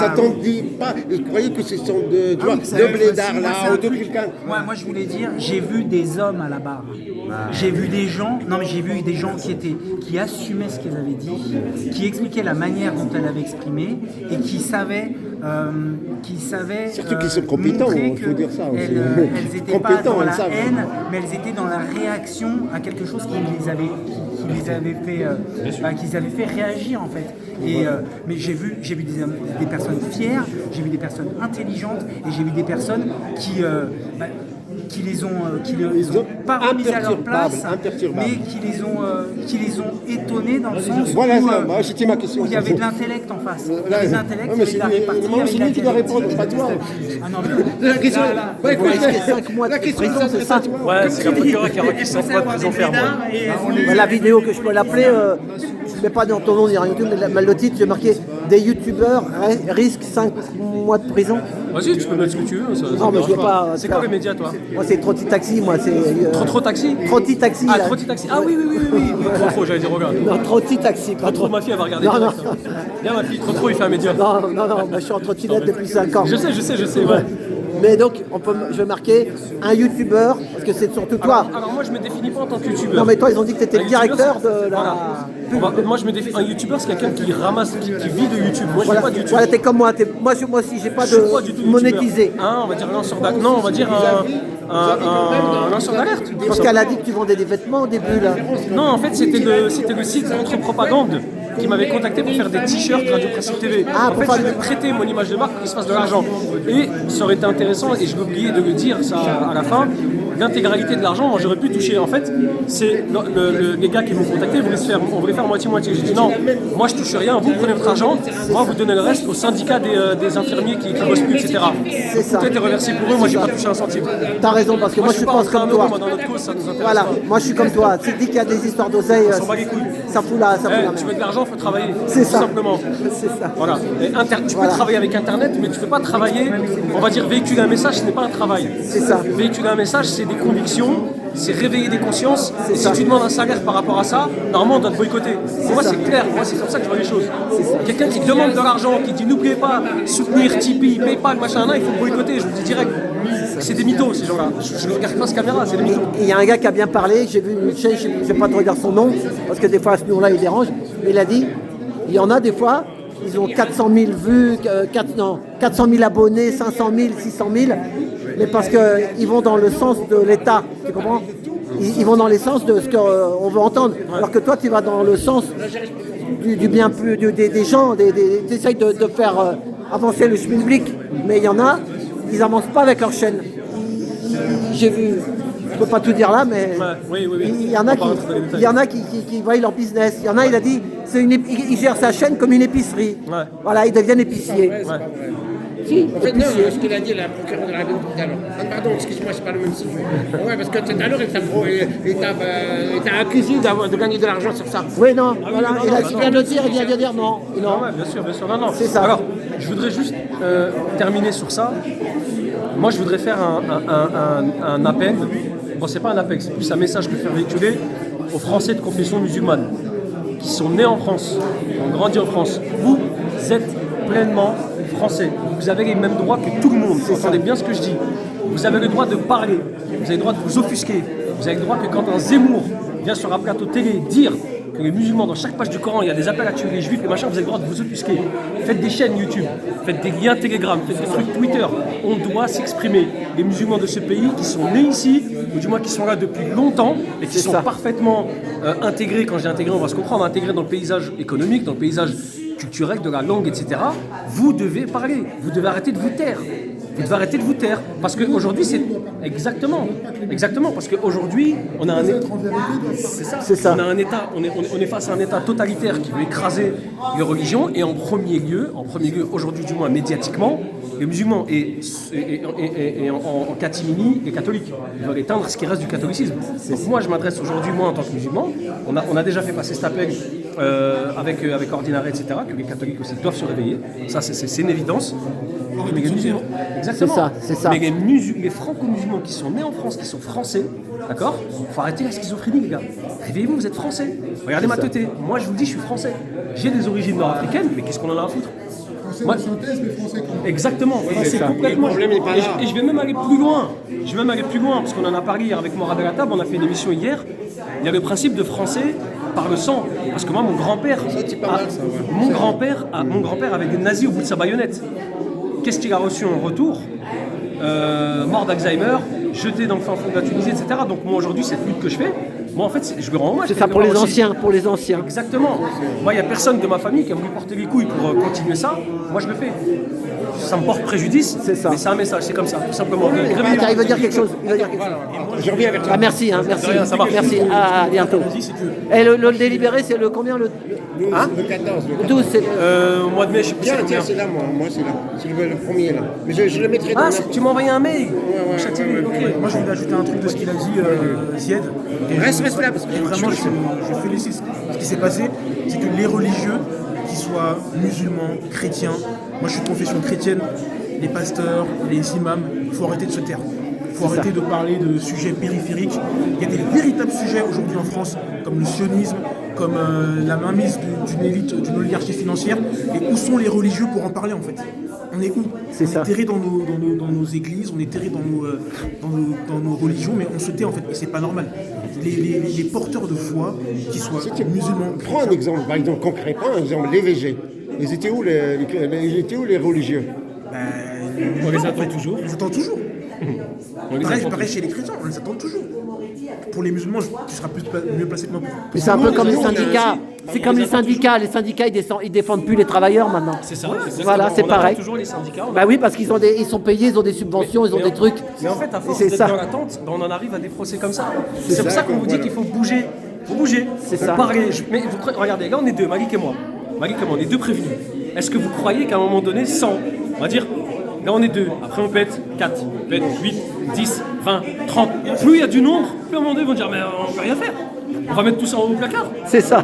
s'attendaient pas, ils croyaient que ce sont de blédards là, ou de quelqu'un. Moi, je voulais dire, j'ai vu des hommes à la barre. J'ai vu des gens, j'ai vu des gens qui assumaient ce qu'elles avaient dit, qui expliquaient la manière dont elles avaient exprimé et qui savaient Surtout qu'ils sont compétents, il faut dire ça aussi. Elles n'étaient pas dans la savent. haine, mais elles étaient dans la réaction à quelque chose qui les avait fait réagir en fait. Mais j'ai vu des personnes fières, j'ai vu des personnes intelligentes et j'ai vu des personnes qui les ont pas remis à leur place, mais qui les ont étonnés dans le sens c'était ma question. où il y avait de l'intellect en face. Il y avait de l'intellect, il y avait de la répartie, c'est lui qui doit répondre, pas toi. Ah non, mais La question, Est-ce que 5 mois de prison, c'est ça? Ouais, c'est la procureure qui a requis 5 mois de prison ferme. La vidéo que je peux l'appeler, je ne mets pas dans ton nom ni rien YouTube, mais le titre, j'ai marqué des youtubeurs risquent 5 mois de prison. Vas-y, tu peux mettre ce que tu veux. Non, mais je vais pas. C'est quoi les médias, toi? Moi, c'est Trotti Taxi, moi, c'est. Trop taxi? Trotti Taxi. Ah, là. Trotti taxi. Ah oui. Trop, j'allais dire, regarde. Non, Trotti Taxi, pas Trop, ma fille, elle va regarder. Non, non. Viens, ma fille, trop, il fait un média. Non, moi, je suis en trottinette depuis 5 ans. Je sais, ouais. Mais donc, je vais marquer un youtubeur, parce que c'est surtout toi. Alors moi, je me définis pas en tant que youtubeur. Non, mais toi, ils ont dit que tu étais le directeur de la. Voilà. Moi, je me définis. Un youtubeur, c'est quelqu'un qui ramasse, qui vit de YouTube. Moi, je Voilà, fais pas de YouTube. voilà, t'es comme moi. Moi aussi, j'ai pas Je suis pas du tout de monétisé. On va dire un lanceur d'alerte. Non, on va dire un lanceur d'alerte. Parce qu'elle a dit que tu vendais des vêtements au début, là. Non, en fait, c'était le site Contre-Propagande qui m'avait contacté pour faire des t-shirts Radio Principe TV. Ah, En fait, je lui ai prêté mon image de marque pour qu'il se fasse de l'argent. Et ça aurait été intéressant, et je vais oublier de le dire ça à la fin, l'intégralité de l'argent, moi j'aurais pu toucher. En fait, c'est les gars qui m'ont contacté, on voulait faire moitié-moitié. J'ai dit non, moi je touche rien, vous prenez votre argent, moi vous donnez le reste au syndicat des infirmiers qui bossent plus, etc. C'est ça. Tout a été reversé pour eux, moi j'ai pas touché un centime. T'as raison, parce que moi, je pense comme toi. Moi, dans notre cause, ça nous intéresse. Voilà, moi, je suis comme toi. Tu dis qu'il y a des histoires d'oseille, On s'en bat les couilles. ça fout la Tu merde. veux de l'argent, il faut travailler. C'est tout ça. simplement. C'est ça. Voilà. Tu peux travailler avec Internet, mais tu ne peux pas travailler, on va dire véhiculer un message, ce n'est pas un travail. C'est ça. Véhiculer un message, c'est des convictions, c'est réveiller des consciences. Et ça. si tu demandes un salaire par rapport à ça, normalement on doit te boycotter. Pour moi ça. c'est clair, moi c'est comme ça que je vois les choses. Quelqu'un qui demande de l'argent, qui dit n'oubliez pas, soutenir Tipeee, Paypal, machin, il faut le boycotter, je vous le dis direct. C'est des mythos ces gens-là. Je ne regarde pas ce caméra, c'est des mythos. Il y a un gars qui a bien parlé, j'ai vu une chaîne, je ne vais pas te regarder son nom, parce que des fois à ce nom-là il dérange, mais il a dit, il y en a des fois, ils ont 400 000 vues, 400 000 abonnés, 500 000, 600 000, mais parce qu'ils vont dans le sens de l'État, tu comprends? Ils vont dans le sens de ce qu'on veut entendre, alors que toi tu vas dans le sens du bien plus des gens, tu essayes de faire avancer le public, mais il y en a, ils n'avancent pas avec leur chaîne. J'ai vu, je peux pas tout dire là, mais Oui. il y en a qui voient leur business. Il y en a, il a dit, il gère sa chaîne comme une épicerie. Ouais. Voilà, ils deviennent épiciers. Si, En fait, non, ce qu'il a dit, la procureure de la République tout à l'heure. Pardon, excuse-moi, c'est pas le même sujet. Ouais, parce que tout à l'heure, il t'a accusé de gagner de l'argent sur ça. Oui, non, voilà. Et là, il vient de dire, il vient de dire non. Non. Ouais, bien sûr, non. C'est ça. Alors, je voudrais juste terminer sur ça. Moi, je voudrais faire un appel. Bon, c'est pas un appel, c'est plus un message que faire véhiculer aux Français de confession musulmane qui sont nés en France, qui ont grandi en France. Vous êtes pleinement français. Vous avez les mêmes droits que tout le monde. Vous entendez bien ce que je dis. Vous avez le droit de parler. Vous avez le droit de vous offusquer. Vous avez le droit que quand un Zemmour vient sur un plateau télé dire que les musulmans, dans chaque page du Coran, il y a des appels à tuer les juifs, les machins, vous avez le droit de vous offusquer. Faites des chaînes YouTube, faites des liens Telegram, faites des trucs Twitter. On doit s'exprimer. Les musulmans de ce pays qui sont nés ici, ou du moins qui sont là depuis longtemps, et qui sont parfaitement intégrés, quand j'ai intégré, on va se comprendre, intégrés dans le paysage économique, dans le paysage culturel, de la langue, etc. Vous devez parler, vous devez arrêter de vous taire. Vous devez arrêter de vous taire. Parce qu'aujourd'hui, c'est... Exactement. Parce qu'aujourd'hui, on a un État... C'est ça. On a un État, on est face à un État totalitaire qui veut écraser les religions. Et en premier lieu, aujourd'hui du moins médiatiquement, les musulmans et en catimini, les catholiques. Ils veulent éteindre ce qui reste du catholicisme. Donc moi, je m'adresse aujourd'hui, moi, en tant que musulman. On a déjà fait passer cet appel avec Ordinaré, etc., que les catholiques aussi doivent se réveiller. Ça, c'est une évidence. Mais les musulmans, exactement. C'est ça. Mais les franco-musulmans qui sont nés en France, qui sont français, d'accord? Faut arrêter la schizophrénie, les gars. Réveillez-vous, vous êtes français. Regardez ma teuté. Moi, je vous le dis, je suis français. J'ai des origines nord-africaines, mais qu'est-ce qu'on en a à foutre? Moi- de synthèse, mais français quand même. Exactement, c'est ça. complètement. Le problème n'est pas Et là. je vais même aller plus loin. Je vais même aller plus loin, parce qu'on en a parlé hier avec Morad à la table, on a fait une émission hier. Il y a le principe de français par le sang. Parce que moi, mon grand-père. c'est pas mal, ça, ouais. Mon grand-père avait des nazis au bout de sa baïonnette. Qu'est-ce qu'il a reçu en retour? Mort d'Alzheimer, jeté dans le fin fond de la Tunisie, etc. Donc moi aujourd'hui, cette lutte que je fais, moi en fait, je lui rends hommage. C'est ça quelque pour les part aussi. anciens, pour les anciens. Exactement. Moi, il n'y a personne de ma famille qui a voulu porter les couilles pour continuer ça. Moi, je le fais. Ça me porte préjudice, C'est ça. mais c'est un message, c'est comme ça, tout simplement. Tiens, il veut dire quelque chose. Il veut dire quelque chose. Je reviens avec toi. Ah, merci, hein, merci. De rien, ça marche. Merci, à bientôt. Et le délibéré, c'est le combien le Le 14. Le 12, c'est Au mois de mai, je sais plus Tiens, c'est combien. c'est là, moi c'est là. C'est le premier là. Mais je le mettrai dans Ah, la... tu m'as envoyé un mail Châtillon, ok. Moi, je voulais ajouter un truc de ce qu'il a dit, Zied. Et Reste là, parce que et vraiment, je félicite ce qui s'est passé. C'est que les religieux, qu'ils soient musulmans, chrétiens, moi je suis de confession chrétienne, les pasteurs, les imams, il faut arrêter de se taire. Il faut arrêter de parler de sujets périphériques. Il y a des véritables sujets aujourd'hui en France, comme le sionisme, comme la mainmise d'une élite, d'une oligarchie financière. Et où sont les religieux pour en parler en fait? On est où? C'est ça. On est terré dans nos églises, on est terré dans nos religions, mais on se tait en fait, et c'est pas normal. Les porteurs de foi, qu'ils soient musulmans, Prends un exemple, par exemple concret, prends un exemple, les VG. Ils étaient où les religieux? On les attend toujours. on les attend toujours. On les Pareil, attend pareil chez les chrétiens, on les attend toujours. Pour les musulmans, tu seras mieux placé que moi. Mais c'est un peu comme les nous, on a syndicats. aussi- C'est comme les syndicats. Les syndicats, ils défendent plus les travailleurs maintenant. C'est ça, Voilà, c'est on attend pareil. toujours les syndicats. Bah oui, parce qu'ils ils sont payés, ils ont des subventions, ils ont des trucs. Mais en fait, à force C'est d'être ça. dans l'attente, on en arrive à des procès comme ça. C'est C'est pour ça ça qu'on vous dit voilà. qu'il faut bouger. Faut bouger. C'est Faut ça. parler. Mais regardez, là on est deux, Malik et moi. Malik et moi, on est deux prévenus. Est-ce que vous croyez qu'à un moment donné, 100, on va dire, là on est deux, après on pète 4, on pète 8, 10, 20, 30. Plus il y a du nombre, plus à un moment donné ils vont dire mais on peut rien faire. On va mettre tout ça au placard. C'est ça.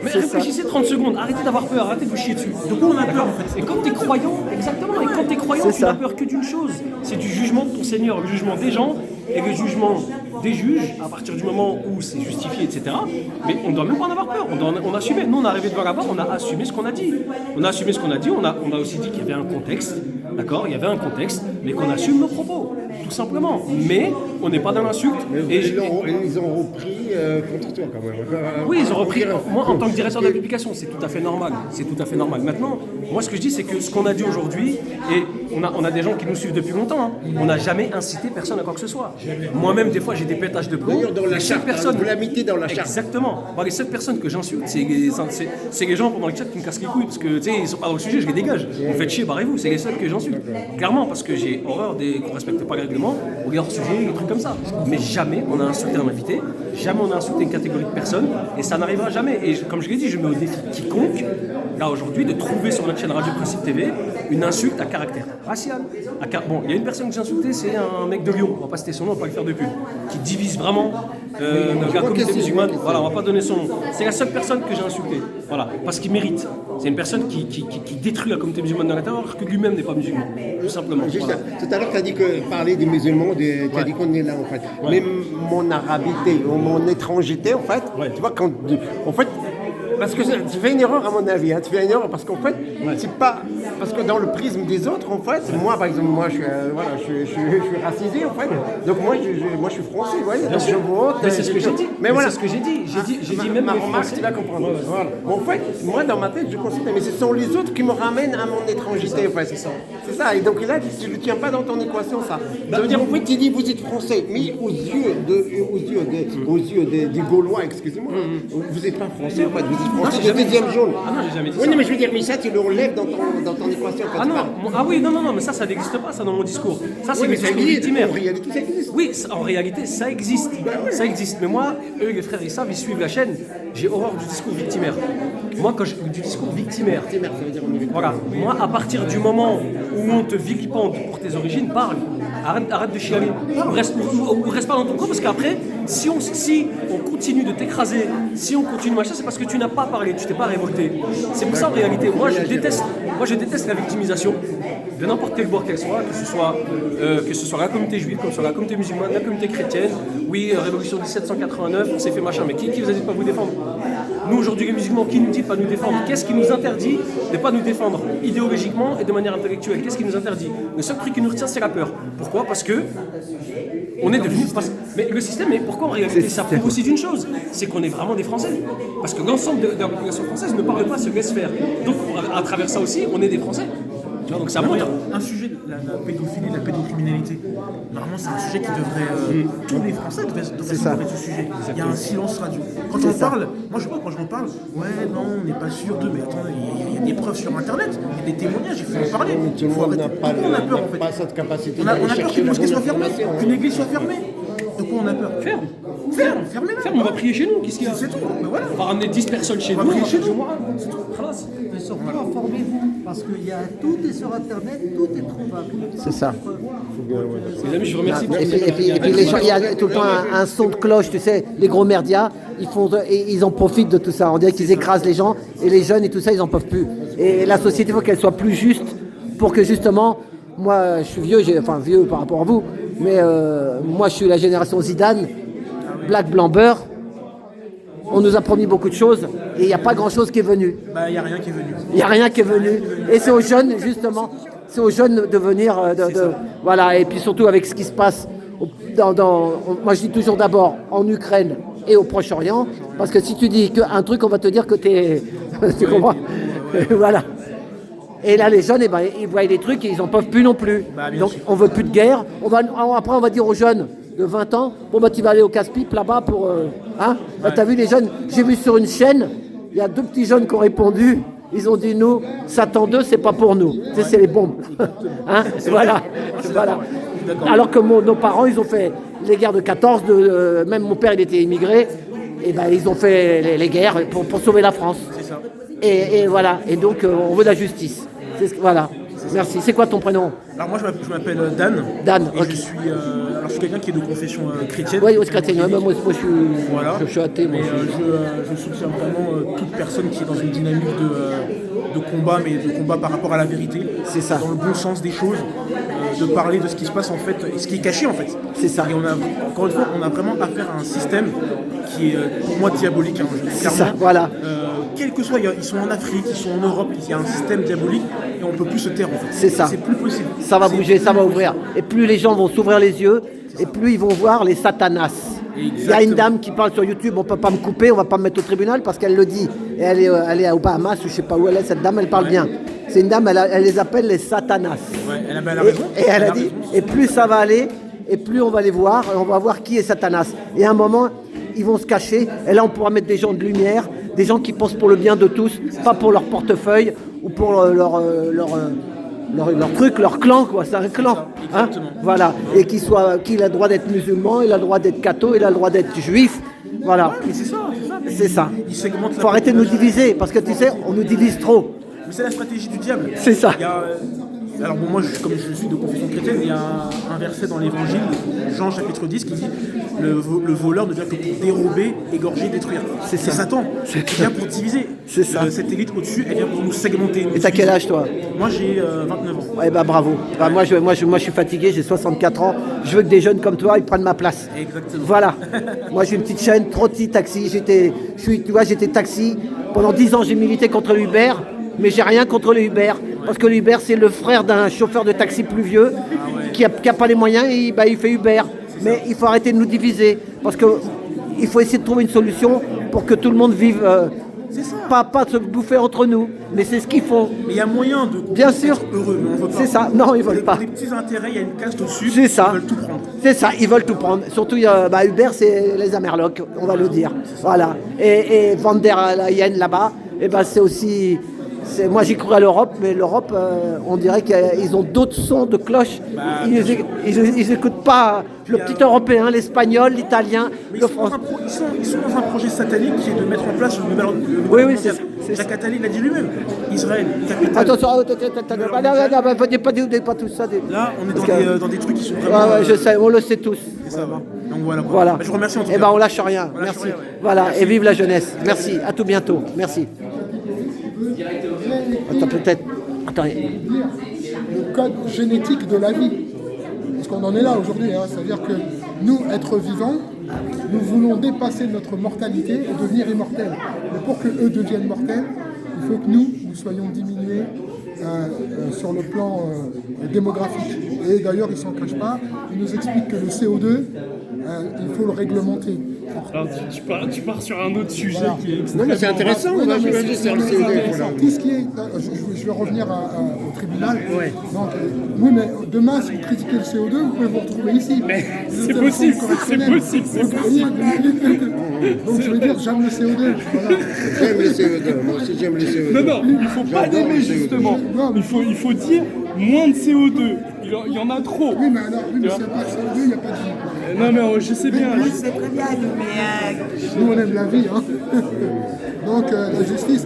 Mais C'est ça. réfléchissez 30 secondes, arrêtez d'avoir peur, arrêtez de vous chier dessus. De quoi on a peur en fait? Et quand t'es croyant, exactement, et quand t'es croyant, C'est tu ça. n'as peur que d'une chose, c'est du jugement de ton Seigneur, le jugement des gens et le jugement des juges, à partir du moment où c'est justifié, etc. Mais on ne doit même pas en avoir peur, on a assumé. Nous, on est arrivé devant la barre, on a assumé ce qu'on a dit. On a assumé ce qu'on a dit, on a aussi dit qu'il y avait un contexte, d'accord? Il y avait un contexte, mais qu'on assume nos propos, tout simplement. Mais on n'est pas dans l'insulte. Et Ils ont repris contre toi quand même. oui, ils ont repris. On dirait- Moi, en tant que directeur de la publication, c'est tout à fait normal. C'est tout à fait normal. Maintenant, moi, ce que je dis, c'est que ce qu'on a dit aujourd'hui, et on a des gens qui nous suivent depuis longtemps, hein, on n'a jamais incité personne à quoi que ce soit. Moi-même, des fois, j'ai des pétages de plomb. D'ailleurs, dans la Les seules charte, vous la mettez dans la charte. Exactement. Moi, les seules personnes que j'insulte, c'est les gens pendant le chat qui me cassent les couilles, parce que, tu sais, ils sont pas dans le sujet, je les dégage. Vous faites chier, barrez-vous. C'est les seuls que j'insulte. Clairement, parce que j'ai horreur qu'on respecte pas les règlements, ou les hors-sujets, des trucs comme ça. Mais jamais on a insulté un invité, jamais on a insulté une catégorie de personnes, et ça n'arrivera jamais. Et comme je l'ai dit, je mets au défi quiconque, là aujourd'hui, de trouver sur notre chaîne Radio Principe TV une insulte à caractère racial. Bon, il y a une personne que j'ai insultée, c'est un mec de Lyon, on va pas citer son nom, on va pas lui faire de pub, qui divise vraiment la communauté musulmane. Voilà, on va pas donner son nom. C'est la seule personne que j'ai insultée, voilà, parce qu'il mérite. C'est une personne qui détruit la communauté musulmane dans l'intérieur, alors que lui-même n'est pas musulman, tout simplement. Juste, Voilà. tout à l'heure, tu as dit que parler des musulmans, tu as dit qu'on est là en fait. Mais mon arabité ou mon étrangeté, en fait, tu vois, en fait, parce que tu fais une erreur à mon avis, hein, tu fais une erreur parce qu'en fait, c'est pas. Parce que dans le prisme des autres, en fait, moi par exemple, moi je suis racisé en fait, donc moi je suis français, ouais, donc je vote. Mais c'est ce que j'ai dit. Mais voilà. C'est ce que j'ai dit. J'ai dit même ma les remarque, Français. tu vas comprendre. Voilà. En fait, moi dans ma tête, je considère, mais ce sont les autres qui me ramènent à mon étrangeté, en fait. C'est ça. Et donc là, tu ne le tiens pas dans ton équation, ça. Ça veut dire, en fait, tu dis, vous êtes français, mais aux yeux des Gaulois, excusez-moi, vous n'êtes pas français, en fait, vous êtes français de deuxième jaune. Ah non, j'ai jamais dit Oui, ça. non, mais je veux dire, mais ça, tu le relèves dans ton équation quand Ah tu non, parles. ah oui, non, mais ça n'existe pas, ça, dans mon discours. Ça, c'est Oui, le mais ça discours existe, victimaire. en réalité, ça existe. Oui, en réalité, ça existe. Ça existe. Mais moi, eux, les frères, ils savent, ils suivent la chaîne. J'ai horreur du discours victimaire. Moi, du discours victimaire, Ça veut dire, on est voilà. Moi, à partir du moment où on te vilipende pour tes origines, parle. Arrête de chialer. Ou reste pas dans ton coin, parce qu'après, si on continue de t'écraser, si on continue machin, c'est parce que tu n'as pas parlé, tu t'es pas révolté. C'est pour ça en réalité. Moi, je déteste la victimisation de n'importe quelle boire qu'elle soit, que ce soit la communauté juive, que ce soit la communauté musulmane, la communauté chrétienne. Oui, révolution 1789, on s'est fait machin, mais qui vous a dit de pas vous défendre? Nous, aujourd'hui, les musulmans, qui nous dit de ne pas nous défendre? Qu'est-ce qui nous interdit de ne pas nous défendre idéologiquement et de manière intellectuelle? Qu'est-ce qui nous interdit? Le seul truc qui nous retient, c'est la peur. Pourquoi? Parce que on est devenu... Mais le système, mais pourquoi en réalité? Ça prouve aussi d'une chose, c'est qu'on est vraiment des Français. Parce que l'ensemble de la population française ne parle pas, se laisse faire. Donc, à travers ça aussi, on est des Français. Tu vois, donc ça montre. Un sujet, la pédophilie, la pédocriminalité, normalement c'est un sujet qui devrait... tous les Français devraient s'emparer de ce sujet. Il y a un silence radio. Quand on parle, moi je vois quand je m'en parle, ouais non, on n'est pas sûr d'eux, mais attendez, il y a des preuves sur internet, il y a des témoignages, il faut en parler. Tout le monde n'a pas cette capacité On a d'aller peur chercher qu'une la mosquée bonne soit fermée, information. qu'une église soit fermée. De quoi on a peur? Fermez là. On va prier chez nous, qu'est-ce qu'il y a? C'est tout, mais voilà. On va ramener 10 personnes chez nous, prier chez nous. C'est tout. Khalas. Mais surtout, informez-vous, parce que tout est sur Internet, tout est trouvable. C'est ça. Les amis, je vous remercie. Et puis les gens, il y a tout le temps un son de cloche, tu sais, les gros merdias, ils en profitent de tout ça. On dirait qu'ils écrasent les gens, et les jeunes et tout ça, ils en peuvent plus. Et la société, il faut qu'elle soit plus juste, pour que justement, moi, je suis vieux, vieux par rapport à vous, mais moi, je suis la génération Zidane, Black, Blanc, Beurre. On nous a promis beaucoup de choses, et il n'y a pas grand-chose qui est venu. Il n'y a rien qui est venu. Il n'y a rien qui est venu. Et c'est aux jeunes, justement, c'est aux jeunes de venir, voilà, et puis surtout avec ce qui se passe, moi je dis toujours d'abord en Ukraine et au Proche-Orient, parce que si tu dis qu'un truc, on va te dire que t'es... tu comprends? Voilà. Et là, les jeunes, ils voient des trucs et ils n'en peuvent plus non plus. Donc on ne veut plus de guerre. Après, on va dire aux jeunes de 20 ans, tu vas aller au casse-pipe là-bas pour... t'as vu les jeunes? J'ai vu sur une chaîne, il y a 2 petits jeunes qui ont répondu. Ils ont dit, nous, Satan 2, c'est pas pour nous. C'est les bombes. Voilà. Alors que nos parents, ils ont fait les guerres de 14, même mon père, il était immigré, et ils ont fait les guerres pour sauver la France. Et voilà. Et donc, on veut la justice. Voilà. Merci. C'est quoi ton prénom? Alors moi je m'appelle Dan. Dan, et ok. je suis quelqu'un qui est de confession chrétienne. Oui, c'est chrétien. Moi, je suis athée. Mais je soutiens vraiment toute personne qui est dans une dynamique de combat, mais de combat par rapport à la vérité. C'est ça. Dans le bon sens des choses, de parler de ce qui se passe en fait, et ce qui est caché en fait. C'est ça. Et encore une fois, on a vraiment affaire à un système qui est pour moi diabolique. C'est ça, voilà. Quel que soit, ils sont en Afrique, ils sont en Europe, il y a un système diabolique et on ne peut plus se taire en fait. C'est ça. C'est plus possible. Ça va bouger, ça va ouvrir. Et plus les gens vont s'ouvrir les yeux, et plus ils vont voir les satanas. Il y a une dame qui parle sur YouTube, on ne peut pas me couper, on ne va pas me mettre au tribunal parce qu'elle le dit. Et elle est à Bahamas, ou je ne sais pas où elle est, cette dame, elle parle bien. C'est une dame, elle les appelle les satanas. Ouais, elle a raison. Et elle a dit, et plus ça va aller, et plus on va les voir, et on va voir qui est Satanas. Et à un moment, ils vont se cacher, et là on pourra mettre des gens de lumière, des gens qui pensent pour le bien de tous, pas pour leur portefeuille ou pour leur truc, leur clan, quoi. C'est un clan. Voilà. Et qu'il a le droit d'être musulman, il a le droit d'être catho, il a le droit d'être juif. Voilà. Mais C'est ça. Il segmente Faut arrêter de nous diviser, parce que tu sais, on nous divise trop. Mais c'est la stratégie du diable. C'est ça. Alors bon, moi, comme je suis de confession chrétienne, il y a un verset dans l'évangile, Jean chapitre 10, qui dit le voleur ne vient que pour dérober, égorger, détruire. C'est Satan. Il vient pour diviser. C'est ça. Cette élite au-dessus, elle vient pour nous segmenter. Et t'as quel âge, toi? Moi, j'ai 29 ans. Ouais, bravo. Moi, je suis fatigué, j'ai 64 ans. Je veux que des jeunes comme toi, ils prennent ma place. Exactement. Voilà. Moi, j'ai une petite chaîne, Trotti Taxi. J'étais taxi. Pendant 10 ans, j'ai milité contre le Uber, mais j'ai rien contre le Uber. Parce que le Uber, c'est le frère d'un chauffeur de taxi plus vieux qui a pas les moyens et il fait Uber. Mais il faut arrêter de nous diviser. Parce qu'il faut essayer de trouver une solution pour que tout le monde vive. Pas se bouffer entre nous, mais c'est ce qu'ils font. Mais il y a moyen de bien sûr être heureux, mais on veut pas. C'est ça, non, ils veulent pas. Pour les petits intérêts, il y a une caste au-dessus, c'est ça. Ils veulent tout prendre. C'est ça, ils veulent tout prendre. Surtout, Uber, c'est les Amerlocs, on va le dire. Voilà. Et Van der Leyen là-bas, c'est aussi... Moi j'y crois à l'Europe, mais l'Europe, on dirait qu'ils ont d'autres sons de cloche. Ils n'écoutent pas le petit européen, l'espagnol, l'italien, le français. Ils sont dans un projet satanique qui est de mettre en place le nouvel Oui, c'est Jacques Attali l'a dit lui-même. Israël, capitale. Attention, pas tout ça. Là, on est dans des trucs qui sont vraiment... Ouais, je sais, on le sait tous. Et ça va. Donc voilà. Voilà. Je vous remercie en tout cas. On lâche rien. Merci. Voilà, merci. Et vive la jeunesse. Merci, à tout bientôt. Merci. Attends, peut-être. Attendez. Le code génétique de la vie. Parce qu'on en est là aujourd'hui. C'est-à-dire que nous, êtres vivants, Nous voulons dépasser notre mortalité et devenir immortels. Mais pour que eux deviennent mortels, il faut que nous soyons diminués sur le plan démographique. Et d'ailleurs, ils ne s'en cachent pas. Ils nous expliquent que le CO2, il faut le réglementer. Alors, tu pars sur un autre sujet qui est Non, mais c'est intéressant, on va jouer sur le CO2. Tout ce qui est. Je vais revenir au tribunal. Donc, oui, mais demain, si vous critiquez le CO2, vous pouvez vous retrouver ici. Mais c'est possible, c'est possible, c'est possible. Donc, je veux dire, j'aime le CO2. Voilà. J'aime le CO2, moi aussi j'aime le CO2. Non, il ne faut pas l'aimer justement. Non, mais- Il faut dire moins de CO2. Il y en a trop. Oui, mais alors, oui, mais s'il n'y a pas de CO2, il n'y a pas de vie. Non, mais je sais bien. C'est très bien, mais Nous, on aime la vie. Hein. Donc, la justice,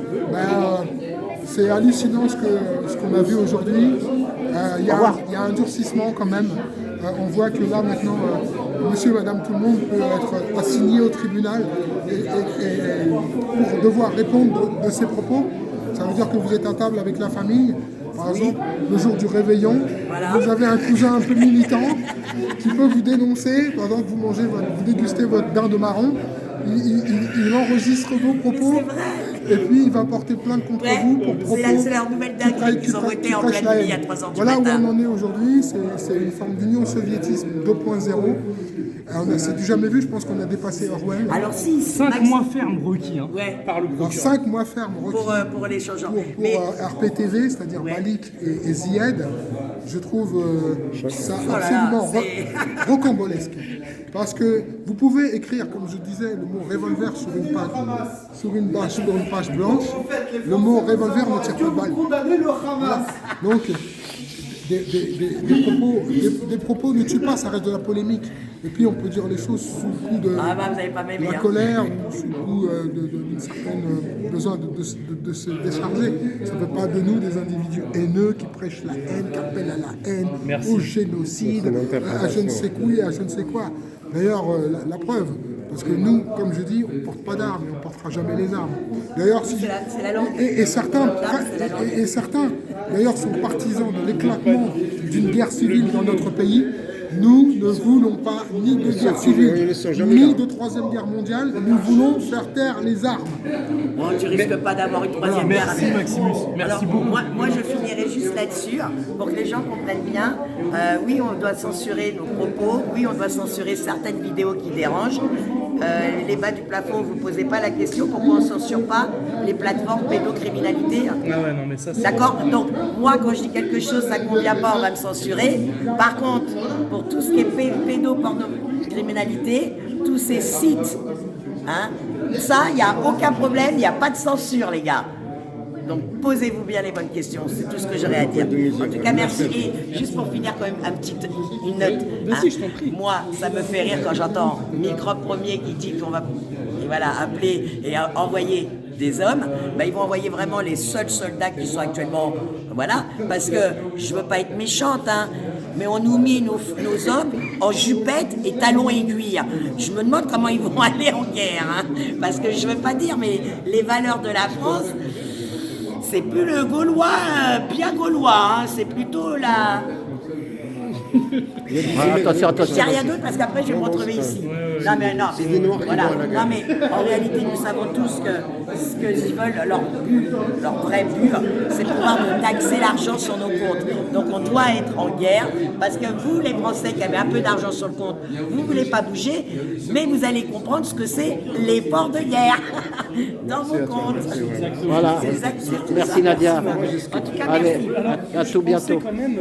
c'est hallucinant ce qu'on a vu aujourd'hui. Il y a un durcissement quand même. On voit que là, maintenant, monsieur, madame, tout le monde peut être assigné au tribunal et pour devoir répondre de ses propos. Ça veut dire que vous êtes à table avec la famille. Par exemple, le jour du réveillon, vous avez un cousin un peu militant qui peut vous dénoncer pendant que vous dégustez votre bain de marron. Il enregistre vos propos et puis il va porter plainte contre vous pour propos. C'est leur nouvelle dinguerie qu'ils ont voté en pleine nuit à 3 ans du Voilà matin. où on en est aujourd'hui, c'est une forme d'union soviétisme 2.0. C'est du jamais vu, je pense qu'on a dépassé Orwell. Alors si, 5 mois ferme requis Ouais. par le Alors, procureur. 5 mois ferme requis pour les changements. pour Mais RPTV, c'est-à-dire Malik et Zied, je trouve ça Oh là là, absolument c'est- rocambolesque. Parce que vous pouvez écrire, comme je disais, le mot revolver sur une page blanche. Le mot revolver ne tire pas de balle. Voilà. Donc, des propos ne tuent pas, ça reste de la polémique. Et puis on peut dire les choses sous le coup de vous n'allez pas m'aimer. la colère ou sous le coup d'une certaine besoin de se décharger. Ça ne fait pas de nous des individus haineux qui prêchent la haine, qui appellent à la haine, au génocide, à je ne sais quoi et à je ne sais quoi. D'ailleurs, la preuve, parce que nous, comme je dis, on ne porte pas d'armes et on ne portera jamais les armes. D'ailleurs, C'est la langue. et certains, d'ailleurs, sont partisans de l'éclatement d'une guerre civile dans notre pays. Nous ne voulons pas ni de guerre civile, ni de troisième guerre mondiale. Nous voulons faire taire les armes. Bon, tu risques pas d'avoir une troisième guerre. Merci Maximus, merci Alors, beaucoup. moi, je finirai juste là-dessus pour que les gens comprennent bien. Oui, on doit censurer nos propos. Oui, on doit censurer certaines vidéos qui dérangent. Les bas du plafond, vous ne posez pas la question pourquoi on ne censure pas les plateformes pédocriminalité. Ah ouais, non, mais ça c'est. D'accord? Donc, moi, quand je dis quelque chose, ça ne convient pas, on va me censurer. Par contre, pour tout ce qui est pédocriminalité, tous ces sites, hein, ça, il n'y a aucun problème, il n'y a pas de censure, les gars. Donc, posez-vous bien les bonnes questions, c'est tout ce que j'aurais à dire. En tout cas, merci. Et juste pour finir, quand même, une note. Vas-y, je t'en prie. Moi, ça me fait rire quand j'entends Microbe Premier qui dit qu'on va appeler et envoyer des hommes. Ils vont envoyer vraiment les seuls soldats qui sont actuellement. Voilà, parce que je veux pas être méchante, hein, mais on nous met nos hommes en jupette et talons aiguilles. Je me demande comment ils vont aller en guerre, hein, parce que je veux pas dire, mais les valeurs de la France. C'est plus le Gaulois, bien Gaulois, hein, c'est plutôt la... Attention. Je dis rien d'autre parce qu'après je vais me retrouver ici. Non mais voilà. Non mais en réalité nous savons tous que ce qu'ils veulent, leur but, leur vrai but, c'est pouvoir nous taxer l'argent sur nos comptes. Donc on doit être en guerre parce que vous les Français qui avez un peu d'argent sur le compte, vous ne voulez pas bouger, mais vous allez comprendre ce que c'est l'effort de guerre dans vos comptes. Voilà. C'est exact, c'est tout Merci ça. Nadia. En tout cas, Allez, merci. à tout bientôt. Quand même,